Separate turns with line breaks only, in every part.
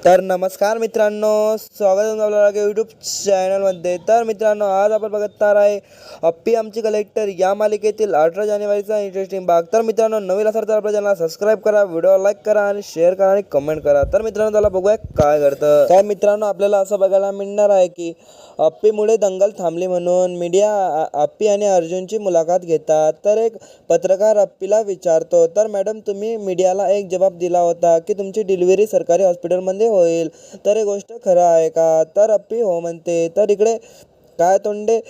तर नमस्कार मित्रांनो, स्वागत आहे तुमचं आपल्या यूट्यूब चॅनलमध्ये। तर मित्रांनो, आज आपण बघणार आहे अप्पी आमची कलेक्टर या मालिकेतील 18 जानेवारीचा इंटरेस्टिंग भाग। तर मित्रांनो, नवीन असाल तर आपल्या चॅनलला सबस्क्राईब करा, व्हिडिओ लाईक करा आणि शेअर करा आणि कमेंट करा। तर मित्रांनो, त्याला बघूया काय घडतं। तर मित्रांनो, आपल्याला असं बघायला मिळणार आहे की अप्पीमुळे दंगल थांबली म्हणून मीडिया अप्पी आणि अर्जुनची मुलाखत घेतात। तर एक पत्रकार अप्पीला विचारतो, तर मॅडम, तुम्ही मीडियाला एक जबाब दिला होता की तुमची डिलिव्हरी सरकारी हॉस्पिटलमध्ये होईल, तर ही गोष्ट खरं आहे का? तर अप्पी हो म्हणते। तर इकडे काय तोंडे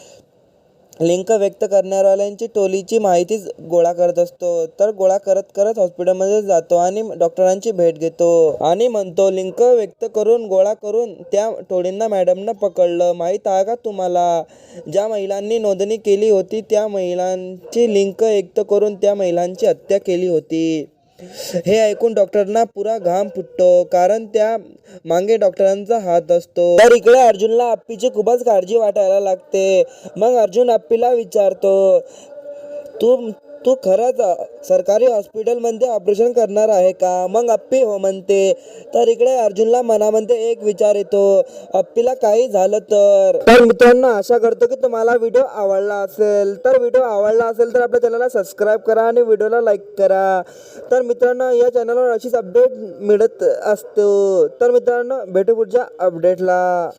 लिंक व्यक्त करणाऱ्यांची टोलीची माहिती गोळा करत असतो। तर गोळा करत करत हॉस्पिटलमध्ये जातो आणि डॉक्टरांची भेट घेतो आणि म्हणतो, लिंक व्यक्त करून गोळा करून त्या टोळींना मॅडमनं पकडलं, माहीत आहे का तुम्हाला? ज्या महिलांनी नोंदणी केली होती त्या महिलांची लिंक व्यक्त करून त्या महिलांची हत्या केली होती। हे ऐकून डॉक्टरांना पुरा घाम फुटतो, कारण त्या मागे डॉक्टरांचा हात असतो। तर इकडे अर्जुनला अप्पीची खूपच काळजी वाटायला लागते। मग अर्जुन अप्पीला विचारतो, तू तू खरंच सरकारी हॉस्पिटलमध्ये ऑपरेशन करणार आहे का? मग अप्पी हो म्हणते। तर इकडे अर्जुनला मनामध्ये एक विचार येतो, अप्पीला काही झालं तर मित्रांनो, आशा करतो की तुम्हाला व्हिडिओ आवडला असेल। तर व्हिडिओ आवडला असेल तर आपल्या चॅनलला सबस्क्राईब करा आणि व्हिडिओला लाईक करा। तर मित्रांनो, या चॅनलवर अशीच अपडेट मिळत असतो। तर मित्रांनो, भेटू पुढच्या अपडेटला।